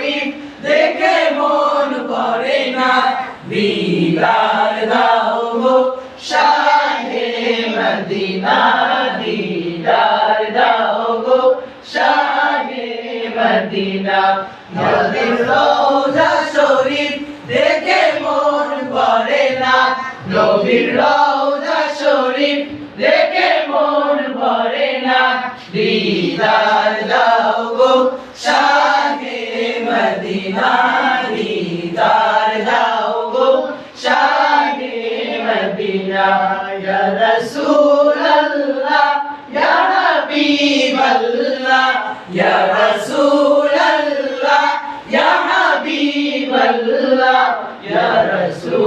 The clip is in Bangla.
শরীফ দেখে মন ভরে না দিদার দাও গো শাহে মদিনা দিদার দাও গো শাহে মদিনা নবীর রওজা শরীফ দেখে মন ভরে না নবীর রওজা শরীফ দেখে মন ভরে না দিদার দাও গো শাহে মদিনা দিদার দাও গো শাহে মদিনা ইয়া রাসূলুল্লাহ ইয়া হাবিবাল্লাহ ইয়া রাসূলুল্লাহ ইয়া হাবিবাল্লাহ ইয়া রাসূল